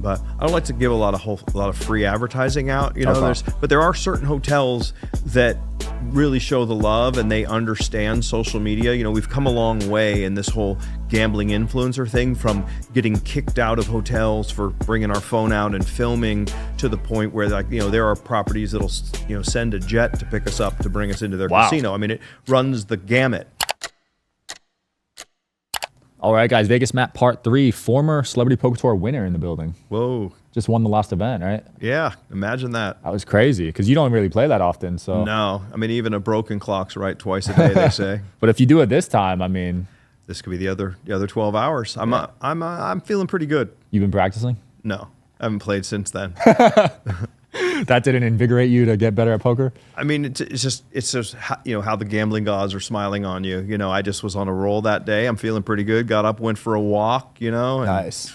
but I don't like to give a lot of free advertising out. You know, but there are certain hotels that really show the love and they understand social media. You know, we've come a long way in this whole gambling influencer thing, from getting kicked out of hotels for bringing our phone out and filming, to the point where, like, you know, there are properties that'll, you know, send a jet to pick us up to bring us into their casino. I mean, it runs the gamut. All right, guys, Vegas Matt Part 3, former Celebrity Poker Tour winner in the building. Whoa. Just won the last event, right? Yeah, imagine that. That was crazy, because you don't really play that often, so. No, I mean, even a broken clock's right twice a day, they say. But if you do it this time, I mean. This could be the other 12 hours. I'm feeling pretty good. You've been practicing? No, I haven't played since then. That didn't invigorate you to get better at poker? I mean, it's just you know, how the gambling gods are smiling on you. You know, I just was on a roll that day. I'm feeling pretty good. Got up, went for a walk, you know. Nice.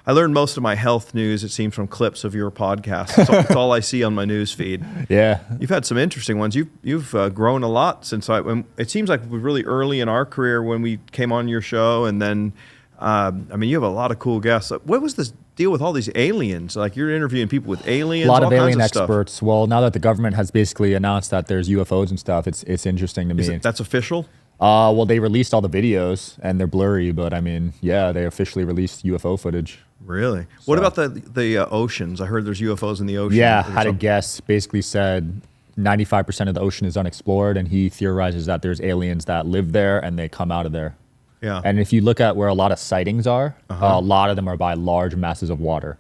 I learned most of my health news, it seems, from clips of your podcast. It's all I see on my news feed. Yeah. You've had some interesting ones. You've grown a lot since it seems like we're really early in our career when we came on your show, and then I mean, you have a lot of cool guests. What was this deal with all these aliens? Like, you're interviewing people with aliens, a lot of all alien kinds of experts. Stuff. Well, now that the government has basically announced that there's UFOs and stuff, it's interesting to me. That's official? Well, they released all the videos, and they're blurry, but I mean, yeah, they officially released UFO footage. Really? So. What about the oceans? I heard there's UFOs in the ocean. Yeah, had a guess. Basically said 95% of the ocean is unexplored, and he theorizes that there's aliens that live there and they come out of there. Yeah. And if you look at where a lot of sightings are, a lot of them are by large masses of water.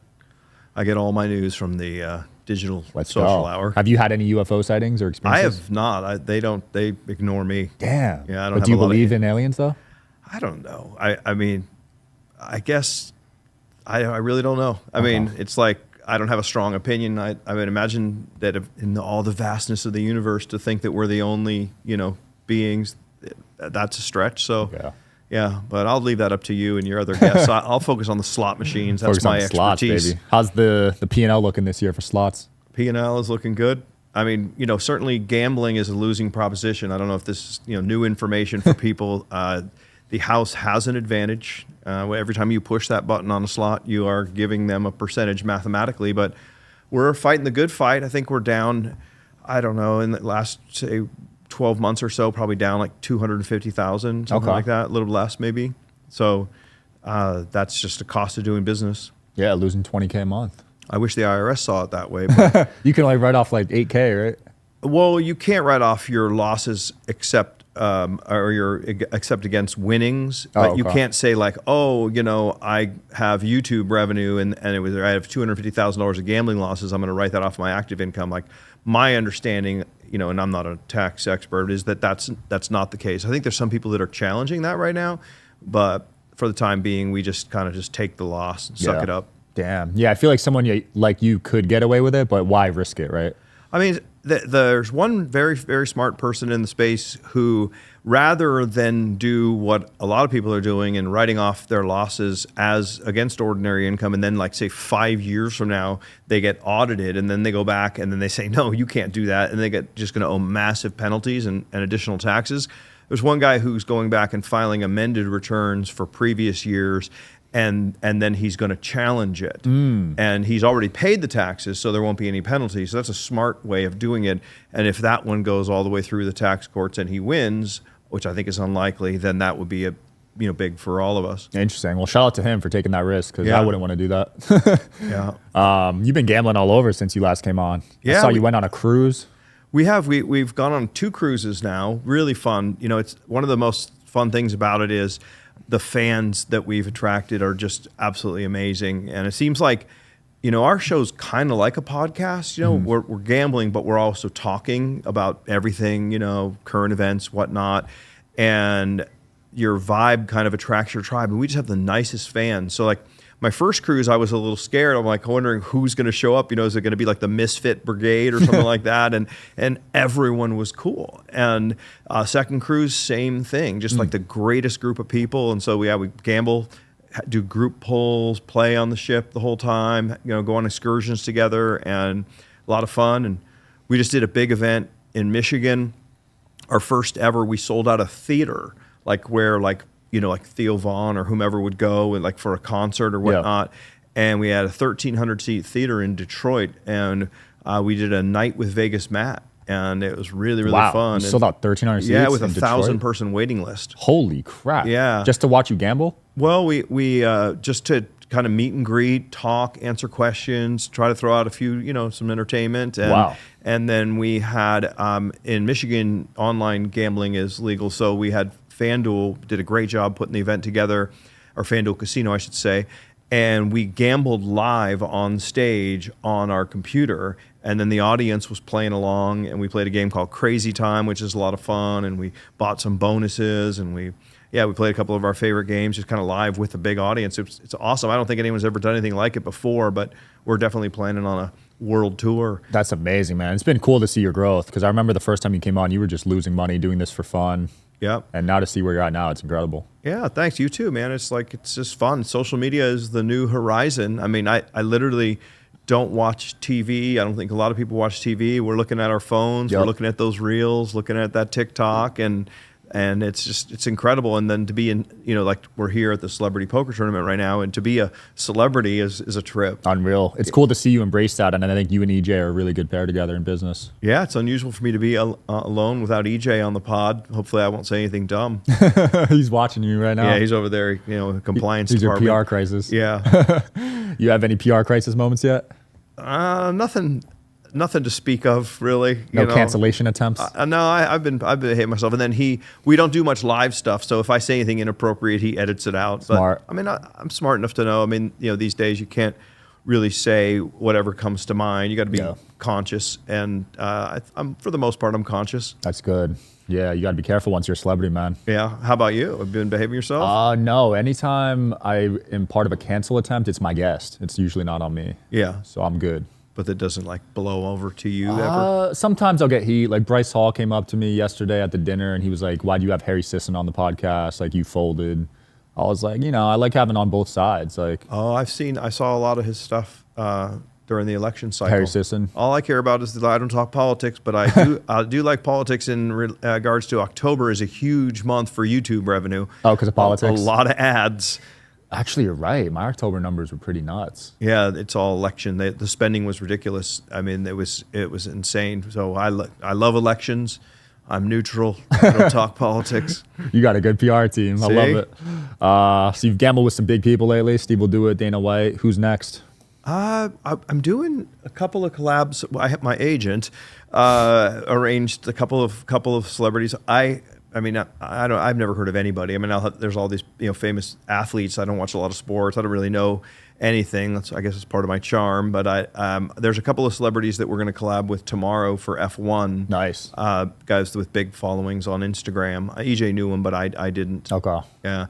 I get all my news from the digital social hour. Have you had any UFO sightings or experiences? I have not. They ignore me. Damn. Yeah, I don't. But do you believe in aliens though? I don't know. I mean, I guess I really don't know. I mean, it's like, I don't have a strong opinion. I would imagine that in all the vastness of the universe, to think that we're the only, you know, beings, that's a stretch. So. Yeah, but I'll leave that up to you and your other guests. I'll focus on the slot machines. That's my expertise. Slots, baby. How's the P&L looking this year for slots? P&L is looking good. I mean, you know, certainly gambling is a losing proposition. I don't know if this is, you know, new information for people. The house has an advantage. Every time you push that button on a slot, you are giving them a percentage mathematically. But we're fighting the good fight. I think we're down, I don't know, in the last, say, 12 months or so, probably down like 250,000, something like that, a little less maybe. So that's just the cost of doing business. Yeah, losing 20K a month. I wish the IRS saw it that way. But you can only write off like 8K, right? Well, you can't write off your losses except against winnings. But you can't say like, oh, you know, I have YouTube revenue and I have $250,000 of gambling losses. I'm going to write that off my active income. Like, my understanding, you know, and I'm not a tax expert, is that that's not the case. I think there's some people that are challenging that right now, but for the time being, we just kind of just take the loss and suck it up. Damn. Yeah, I feel like someone like you could get away with it, but why risk it, right? I mean, there's one very, very smart person in the space who, rather than do what a lot of people are doing and writing off their losses as against ordinary income, and then, like, say 5 years from now they get audited and then they go back and then they say, no, you can't do that, and they get just going to owe massive penalties and additional taxes. There's one guy who's going back and filing amended returns for previous years, and then he's going to challenge it. And he's already paid the taxes, so there won't be any penalties. So that's a smart way of doing it. And if that one goes all the way through the tax courts and he wins, which I think is unlikely, then that would be big for all of us. Interesting. Well, shout out to him for taking that risk, because I wouldn't want to do that. Yeah. You've been gambling all over since you last came on. Yeah. I saw you went on a cruise. We have. We've gone on 2 cruises now. Really fun. You know, it's one of the most fun things about it is the fans that we've attracted are just absolutely amazing. And it seems like, you know, our show's kind of like a podcast. You know, we're gambling, but we're also talking about everything, you know, current events, whatnot. And your vibe kind of attracts your tribe. And we just have the nicest fans. So, like, my first cruise, I was a little scared. I'm like wondering who's going to show up. You know, is it going to be like the Misfit Brigade or something like that? And everyone was cool. And second cruise, same thing, just like the greatest group of people. And so we gamble, do group pulls, play on the ship the whole time. You know, go on excursions together, and a lot of fun. And we just did a big event in Michigan. Our first ever. We sold out a theater, like where, like, you know, like Theo Vaughn or whomever would go and, like, for a concert or whatnot. and we had a 1,300 seat theater in Detroit, and we did a night with Vegas Matt, and it was really fun. You sold out 1,300 seats. Yeah, with a in Detroit? 1,000-person waiting list. Holy crap! Yeah, just to watch you gamble. Well, we just to kind of meet and greet, talk, answer questions, try to throw out a few, some entertainment. And, wow. And then we had, in Michigan, online gambling is legal. So we had FanDuel did a great job putting the event together, or FanDuel Casino, I should say. And we gambled live on stage on our computer. And then the audience was playing along, and we played a game called Crazy Time, which is a lot of fun. And we bought some bonuses, and we played a couple of our favorite games, just kind of live with a big audience. It's awesome. I don't think anyone's ever done anything like it before, but we're definitely planning on a world tour. That's amazing, man. It's been cool to see your growth, because I remember the first time you came on, you were just losing money doing this for fun. Yep. And now to see where you're at now, it's incredible. Yeah, thanks. You too, man. It's just fun. Social media is the new horizon. I mean, I literally don't watch TV. I don't think a lot of people watch TV. We're looking at our phones. Yep. We're looking at those reels, looking at that TikTok, and it's incredible. And then to be in, like we're here at the celebrity poker tournament right now, and to be a celebrity is a trip. Unreal. It's cool to see you embrace that. And I think you and EJ are a really good pair together in business. Yeah, it's unusual for me to be alone without EJ on the pod. Hopefully I won't say anything dumb. He's watching you right now. Yeah, he's over there, compliance He's department. your PR crisis. Yeah. You have any PR crisis moments yet? Nothing to speak of, really. No cancellation attempts. No, I've been hitting myself, and then we don't do much live stuff. So if I say anything inappropriate, he edits it out. Smart. But, I mean, I'm smart enough to know. I mean, these days you can't really say whatever comes to mind. You got to be conscious, and I'm for the most part I'm conscious. That's good. Yeah, you got to be careful once you're a celebrity, man. Yeah. How about you? Have you been behaving yourself? No. Anytime I am part of a cancel attempt, it's my guest. It's usually not on me. Yeah. So I'm good. But that doesn't blow over to you ever? Sometimes I'll get heat. Like Bryce Hall came up to me yesterday at the dinner, and he was like, "Why do you have Harry Sisson on the podcast? Like, you folded." I was like, I like having on both sides. Like, I saw a lot of his stuff during the election cycle. Harry Sisson. All I care about is that I don't talk politics, but I do like politics in regards to October is a huge month for YouTube revenue. Oh, because of politics? A lot of ads. Actually, you're right. My October numbers were pretty nuts. Yeah, it's all election. The spending was ridiculous. I mean, it was insane. So I love elections. I'm neutral. I don't talk politics. You got a good PR team. See? I love it. So you've gambled with some big people lately. Steve will do it. Dana White. Who's next? I'm doing a couple of collabs. I have my agent arranged a couple of celebrities. I've never heard of anybody. I mean, there's all these famous athletes. I don't watch a lot of sports. I don't really know anything. I guess it's part of my charm. But there's a couple of celebrities that we're going to collab with tomorrow for F1. Nice. Guys with big followings on Instagram. EJ knew him, but I didn't. Okay. Yeah.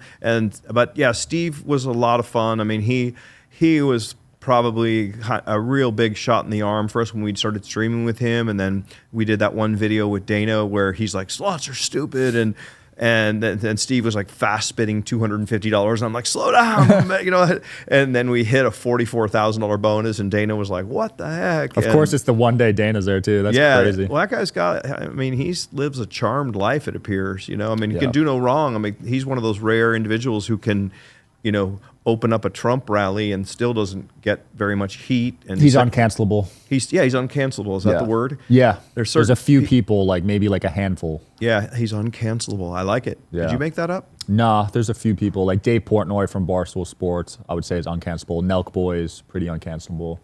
But Steve was a lot of fun. I mean, he was probably a real big shot in the arm for us when we started streaming with him, and then we did that one video with Dana where he's like, slots are stupid, and then Steve was like fast spitting $250, and I'm like, slow down, and then we hit a $44,000 bonus, and Dana was like, what the heck? Of course, it's the one day Dana's there too. That's crazy. Well, that guy's he lives a charmed life, it appears. He can do no wrong. I mean, he's one of those rare individuals who can open up a Trump rally and still doesn't get very much heat. And he's uncancelable. He's uncancelable. Is that the word? Yeah. There's a few people, maybe a handful. Yeah, he's uncancelable. I like it. Yeah. Did you make that up? Nah, there's a few people. Like Dave Portnoy from Barstool Sports, I would say is uncancelable. Nelk Boy is pretty uncancelable.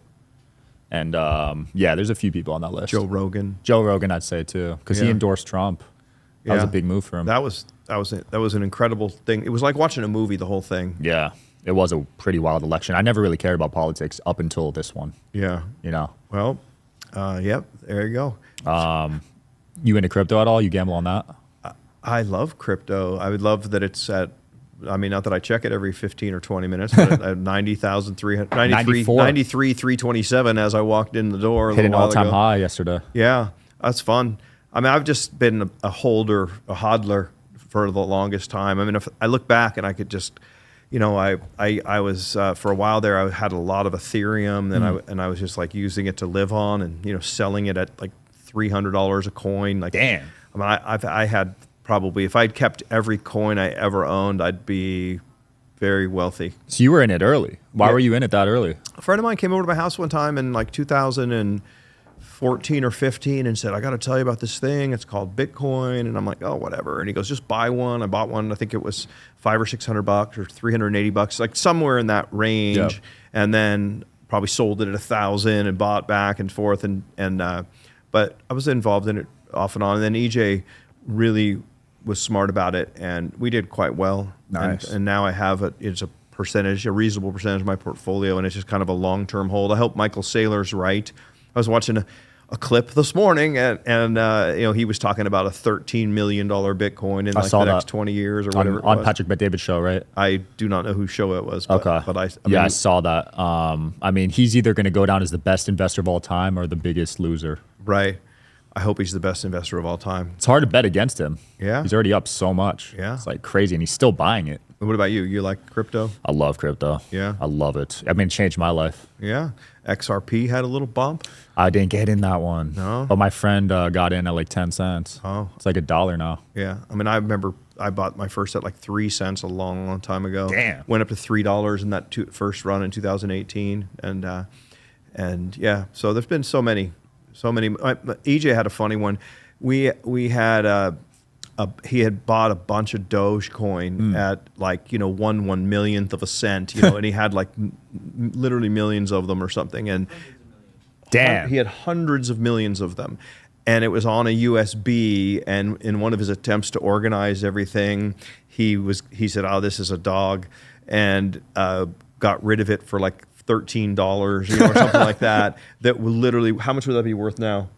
And there's a few people on that list. Joe Rogan, I'd say too, because he endorsed Trump. That was a big move for him. That was an incredible thing. It was like watching a movie, the whole thing. Yeah. It was a pretty wild election. I never really cared about politics up until this one. Yeah. Well, yep, there you go. You into crypto at all? You gamble on that? I love crypto. I would love that it's at, not that I check it every 15 or 20 minutes, but at 93,327 as I walked in the door. Hit an all-time high yesterday. Yeah, that's fun. I've just been a hodler for the longest time. If I look back and I could just, I was for a while there. I had a lot of Ethereum, and I was just using it to live on, and selling it at $300 a coin. Damn. I had probably, if I'd kept every coin I ever owned, I'd be very wealthy. So you were in it early. Why Yeah. were you in it that early? A friend of mine came over to my house one time in like 2014 or 15 and said, I got to tell you about this thing. It's called Bitcoin. And I'm like, oh, whatever. And he goes, just buy one. I bought one. I think it was $500 or $600 or $380, like somewhere in that range. Yeah. And then probably sold it at 1,000 and bought back and forth. But I was involved in it off and on. And then EJ really was smart about it, and we did quite well. Nice. And now I have it's a percentage, a reasonable percentage of my portfolio, and it's just kind of a long-term hold. I hope Michael Saylor's right. I was watching a clip this morning, and he was talking about a $13 million Bitcoin in like the next 20 years or whatever. On Patrick Bet-David's show, right? I do not know whose show it was. But, Okay. But I mean, I saw that. I mean, he's either going to go down as the best investor of all time or the biggest loser. right. I hope he's the best investor of all time. It's hard to bet against him. Yeah? He's already up so much. Yeah. It's like crazy, and he's still buying it. What about you? You like crypto? I love crypto. Yeah? I love it. I mean, it changed my life. Yeah. XRP had a little bump. I didn't get in that one. No? But my friend got in at like 10 cents. Oh. It's like $1 now. Yeah. I mean, I remember I bought my first at like 3 cents a long, long time ago. Damn. Went up to $3 in that first run in 2018. And yeah, so there's been so many. EJ had a funny one. We had he had bought a bunch of Dogecoin at like, 1/1,000,000th of a cent, and he had like literally millions of them or something. And Damn. he had hundreds of millions of them. And it was on a USB, and in one of his attempts to organize everything, he said, oh, this is a dog, and got rid of it for like $13, or something like that. That would literally, how much would that be worth now?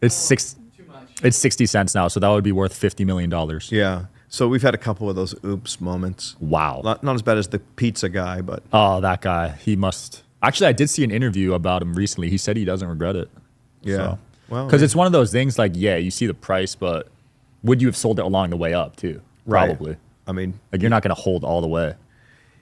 It's 60 cents now, so that would be worth $50 million. Yeah. So we've had a couple of those oops moments. Wow. Not as bad as the pizza guy, but Oh, that guy. He must. Actually, I did see an interview about him recently. He said he doesn't regret it. yeah. Well, Because it's one of those things like, yeah, you see the price, but would you have sold it along the way up too? Right. Probably. I mean, Like, you're not going to hold all the way.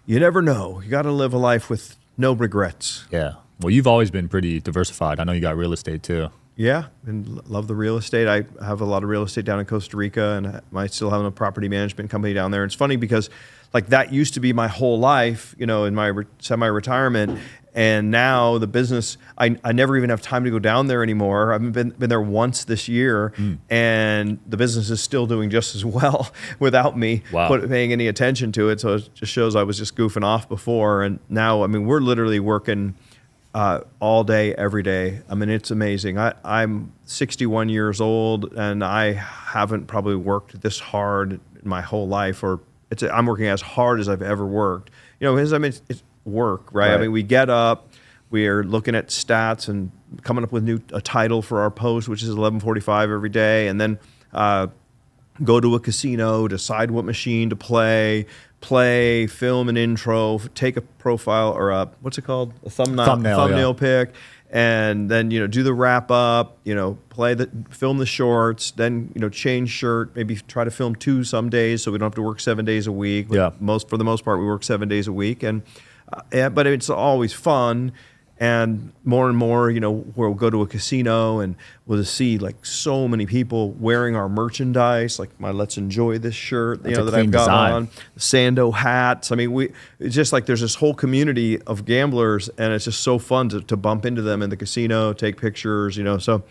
you never know. You got to live a life with no regrets. Yeah. Well, you've always been pretty diversified. I know you got real estate too. Yeah, and love the real estate. I have a lot of real estate down in Costa Rica, and I still have a property management company down there. It's funny because like that used to be my whole life, in my semi-retirement, and now the business, I never even have time to go down there anymore. I've been there once this year, and the business is still doing just as well without me paying any attention to it. So it just shows I was just goofing off before, and now, I mean, we're literally working all day, every day. I mean, it's amazing. I'm 61 years old, and I haven't probably worked this hard in my whole life, I'm working as hard as I've ever worked. Because it's work, right? I mean, we get up, we are looking at stats and coming up with a title for our post, which is 11:45 every day, and then go to a casino, decide what machine to play, film an intro, take a profile or what's it called? A thumbnail pick, and then do the wrap up, film the shorts, then change shirt, maybe try to film 2 some days so we don't have to work 7 days a week. Yeah. For the most part we work 7 days a week, and but it's always fun. And more, we'll go to a casino and we'll just see like so many people wearing our merchandise, like my "Let's Enjoy This" shirt, That's a that clean I've got design. on, Sando hats. I mean, it's just like there's this whole community of gamblers, and it's just so fun to bump into them in the casino, take pictures, So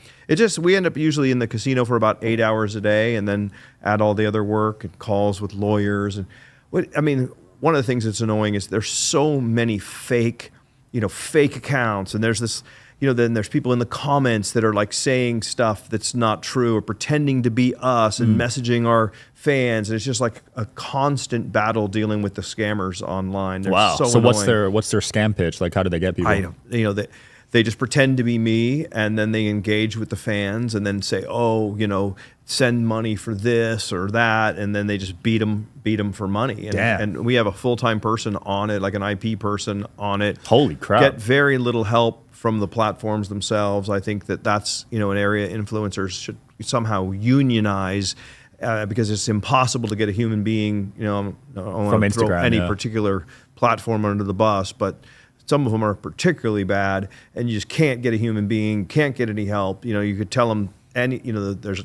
we end up usually in the casino for about 8 hours a day, and then add all the other work and calls with lawyers. And one of the things that's annoying is there's so many fake accounts, and there's this, then there's people in the comments that are like saying stuff that's not true or pretending to be us and messaging our fans, and it's just like a constant battle dealing with the scammers online. They're Wow. So annoying. what's their scam pitch? Like, how do they get people? They just pretend to be me, and then they engage with the fans, and then say, send money for this or that, and then they just beat them for money. And, Damn. and we have a full-time person on it, like an IP person on it. Holy crap. Get very little help from the platforms themselves. I think that's an area influencers should somehow unionize, because it's impossible to get a human being, I don't want to throw Instagram, any particular platform under the bus, but some of them are particularly bad, and you just can't get a human being, can't get any help. You could tell them any, there's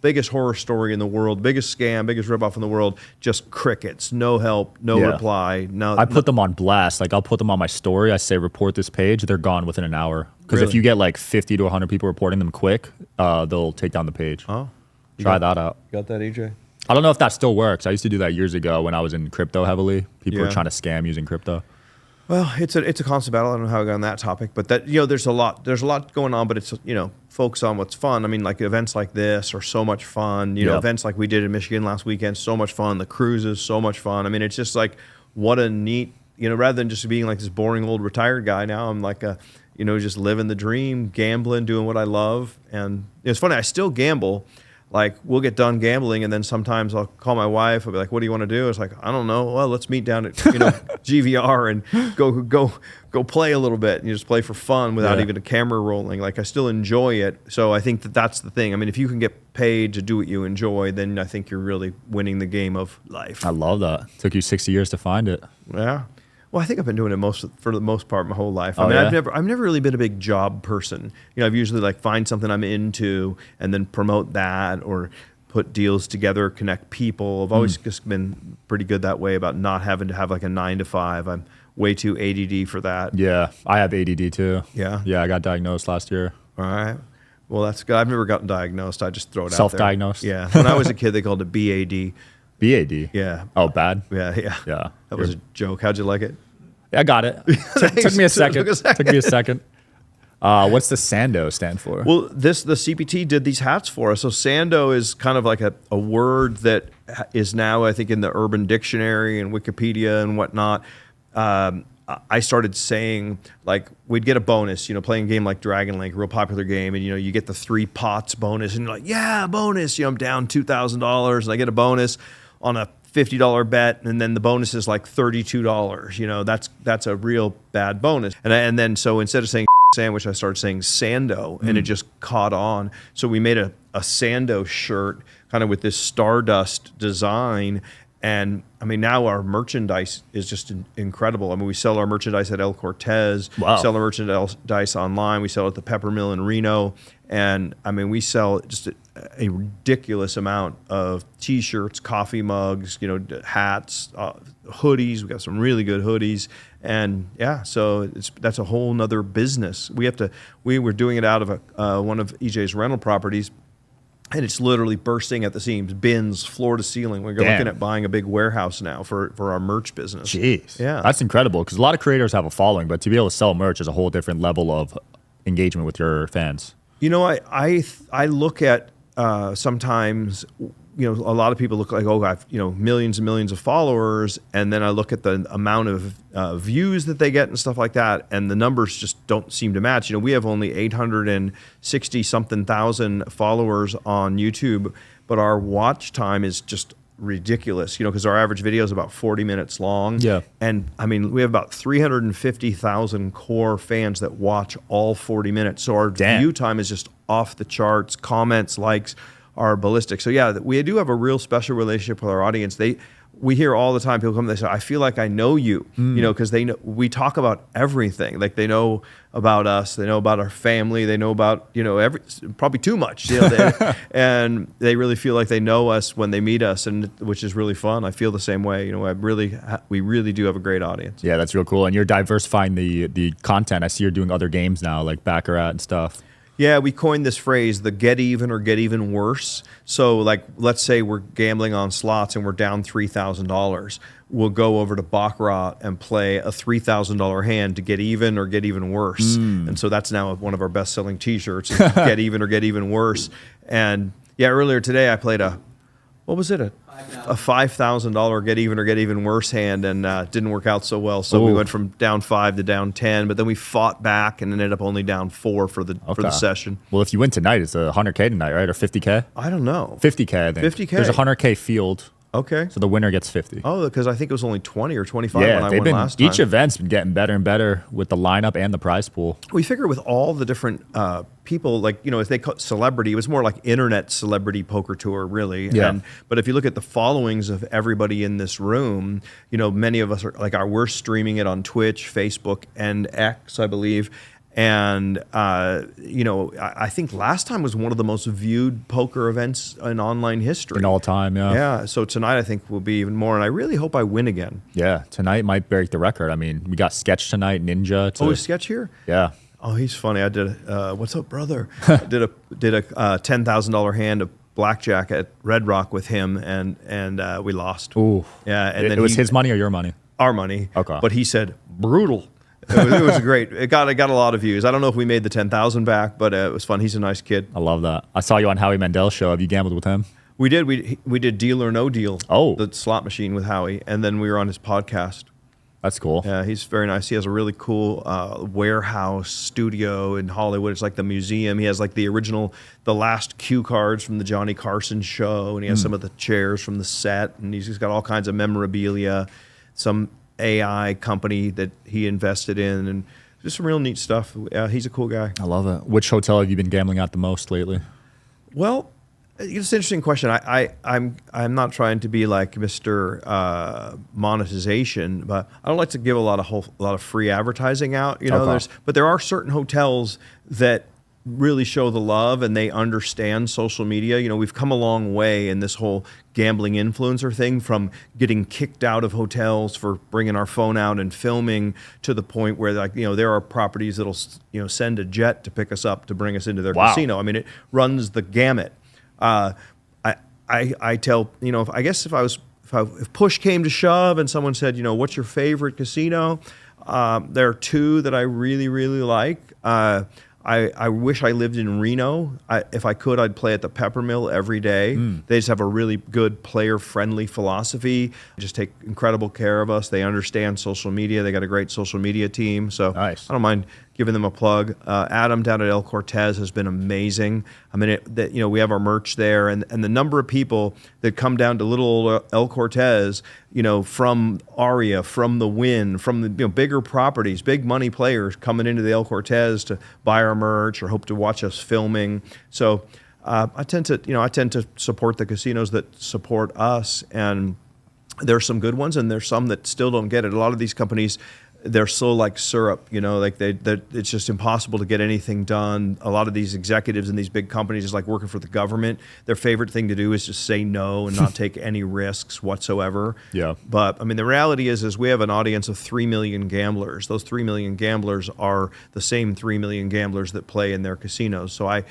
biggest horror story in the world, biggest scam, biggest ripoff in the world, just crickets, no help, no reply. No, I put them on blast. Like I'll put them on my story. I say report this page. They're gone within an hour. Because if you get like 50 to 100 people reporting them quick, they'll take down the page. Oh, try that out. Got that, EJ? I don't know if that still works. I used to do that years ago when I was in crypto heavily. People were trying to scam using crypto. Well, it's a constant battle. I don't know how I got on that topic, but that there's a lot going on, but it's focus on what's fun. I mean, like events like this are so much fun. Events like we did in Michigan last weekend, so much fun. The cruises, so much fun. I mean, it's just like what a neat, rather than just being like this boring old retired guy. Now I'm like just living the dream, gambling, doing what I love, and it's funny. I still gamble. Like we'll get done gambling, and then sometimes I'll call my wife. I'll be like, "What do you want to do?" It's like, "I don't know. Well, let's meet down at GVR and go play a little bit. And you just play for fun without even a camera rolling. Like I still enjoy it. So I think that's the thing. I mean, if you can get paid to do what you enjoy, then I think you're really winning the game of life. I love that. Took you 60 years to find it. Yeah. Well, I think I've been doing it for the most part my whole life. I mean, I've never really been a big job person. I've usually like find something I'm into and then promote that or put deals together, connect people. I've always just been pretty good that way about not having to have like a 9 to 5. I'm way too ADD for that. Yeah, I have ADD too. Yeah? Yeah, I got diagnosed last year. All right. Well, that's good. I've never gotten diagnosed. I just throw it out there. Self-diagnosed? Yeah. When I was a kid, they called it BAD. BAD? Yeah. Oh, bad? Yeah. Yeah. That was a joke. How'd you like it? Yeah, I got it. Took me a second. Took me a second. What's the Sando stand for? Well, the CPT did these hats for us. So Sando is kind of like a word that is now, I think, in the Urban Dictionary and Wikipedia and whatnot. I started saying, like, we'd get a bonus, playing a game like Dragon Link, a real popular game, and, you get the 3 pots bonus, and you're like, yeah, bonus. I'm down $2,000, and I get a bonus on a $50 bet, and then the bonus is like $32. That's a real bad bonus. And then so instead of saying sandwich, I started saying Sando, and it just caught on. So we made a Sando shirt, kind of with this stardust design. And I mean, now our merchandise is just incredible. I mean, we sell our merchandise at El Cortez, sell our merchandise online, we sell at the Pepper Mill in Reno. And I mean, we sell just a ridiculous amount of T-shirts, coffee mugs, hats, hoodies. We got some really good hoodies, and so that's a whole nother business. We were doing it out of one of EJ's rental properties, and it's literally bursting at the seams, bins, floor to ceiling. We're looking at buying a big warehouse now for our merch business. Jeez, yeah, that's incredible because a lot of creators have a following, but to be able to sell merch is a whole different level of engagement with your fans. I look at sometimes, a lot of people look like, oh, I've, millions and millions of followers. And then I look at the amount of views that they get and stuff like that. And the numbers just don't seem to match. We have only 860 something thousand followers on YouTube, but our watch time is just ridiculous, because our average video is about 40 minutes long. Yeah. And I mean, we have about 350,000 core fans that watch all 40 minutes. So our view time is just off the charts. Comments, likes are ballistic. So yeah, we do have a real special relationship with our audience. We hear all the time, people come and they say, I feel like I know you, because they know we talk about everything. Like they know about us, they know about our family, they know about, probably too much, and they really feel like they know us when they meet us, and which is really fun. I feel the same way. We really do have a great audience. Yeah, that's real cool. And you're diversifying the content. I see you're doing other games now, like Baccarat and stuff. Yeah, we coined this phrase, the get even or get even worse. So like, let's say we're gambling on slots and we're down $3,000. We'll go over to Baccarat and play a $3,000 hand to get even or get even worse. And so that's now one of our best-selling T-shirts, is get even or get even worse. And yeah, earlier today I played a $5,000 get even or get even worse hand, and didn't work out so well. So we went from down 5 to down 10, but then we fought back and ended up only down 4 for the session. Well, if you win tonight, it's $100K tonight, right? Or $50K? I don't know. 50K, I think. 50K. There's a $100K field. Okay. So the winner gets 50. Oh, because I think it was only 20 or 25 when I won last time. Each event's been getting better and better with the lineup and the prize pool. We figure with all the different people, like, as they call it celebrity, it was more like internet celebrity poker tour, really. Yeah. But if you look at the followings of everybody in this room, many of us are we're streaming it on Twitch, Facebook, and X, I believe. And I think last time was one of the most viewed poker events in online history. In all time, yeah. Yeah. So tonight I think will be even more, and I really hope I win again. Yeah, tonight might break the record. I mean, we got Sketch tonight, Ninja. Oh, is Sketch here? Yeah. Oh, he's funny. I did what's up, brother? I did a $10,000 hand of blackjack at Red Rock with him, and we lost. Ooh. Yeah. And then it was his money or your money? Our money. Okay. But he said brutal. It was great. It got a lot of views. I don't know if we made the 10,000 back, but it was fun. He's a nice kid. I love that. I saw you on Howie Mandel's show. Have you gambled with him? We did. We did Deal or No Deal. Oh. The slot machine with Howie, and then we were on his podcast. That's cool. Yeah, he's very nice. He has a really cool warehouse studio in Hollywood. It's like the museum. He has like the last cue cards from the Johnny Carson show, and he has some of the chairs from the set, and he's got all kinds of memorabilia, some AI company that he invested in, and just some real neat stuff. He's a cool guy. I love it. Which hotel have you been gambling at the most lately? Well, it's an interesting question. I'm not trying to be like Mr. Monetization, but I don't like to give a lot of free advertising out. Okay. But there are certain hotels that really show the love and they understand social media. We've come a long way in this whole gambling influencer thing, from getting kicked out of hotels for bringing our phone out and filming, to the point where there are properties that'll send a jet to pick us up to bring us into their casino. I mean, it runs the gamut. I tell, if push came to shove and someone said, what's your favorite casino? There are two that I really, really like. I wish I lived in Reno. If I could, I'd play at the Peppermill every day. They just have a really good player-friendly philosophy. Just take incredible care of us. They understand social media. They got a great social media team. So nice. I don't mind giving them a plug. Adam down at El Cortez has been amazing. I mean, we have our merch there, and the number of people that come down to little old El Cortez, from Aria, from the Wynn, from the bigger properties, big money players coming into the El Cortez to buy our merch or hope to watch us filming. So I tend to support the casinos that support us, and there's some good ones, and there's some that still don't get it. A lot of these companies, they're so like syrup, it's just impossible to get anything done. A lot of these executives in these big companies is like working for the government. Their favorite thing to do is just say no and not take any risks whatsoever. Yeah. But I mean, the reality is we have an audience of 3 million gamblers. Those 3 million gamblers are the same 3 million gamblers that play in their casinos. So I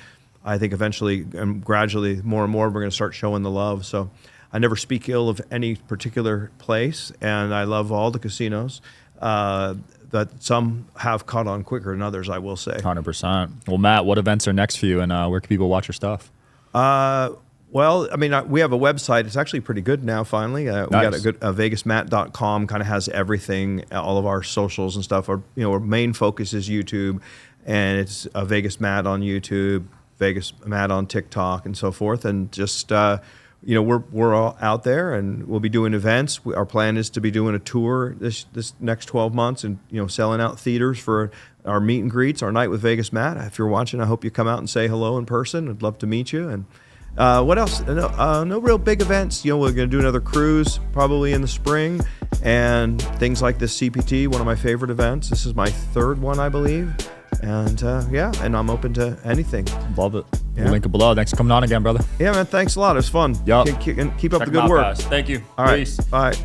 think eventually and gradually, more and more, we're going to start showing the love. So I never speak ill of any particular place, and I love all the casinos. That some have caught on quicker than others, I will say. 100%. Well, Matt, what events are next for you, and where can people watch your stuff? Well, I mean, we have a website. It's actually pretty good now, finally. Nice. We got a good vegasmatt.com, kind of has everything, all of our socials and stuff. Our main focus is YouTube, and it's Vegas Matt on YouTube, Vegas Matt on TikTok, and so forth. And just we're all out there, and we'll be doing events. Our plan is to be doing a tour this next 12 months, and selling out theaters for our meet and greets, our night with Vegas Matt. If you're watching, I hope you come out and say hello in person. I'd love to meet you. And what else? No real big events. We're going to do another cruise probably in the spring, and things like this CPT, one of my favorite events. This is my third one, I believe. And and I'm open to anything. Love it. Yeah. We'll link it below. Thanks for coming on again, brother. Yeah, man. Thanks a lot. It was fun. Yup. Keep up Check the them good out, work. guys. Thank you. All right. Peace. Bye.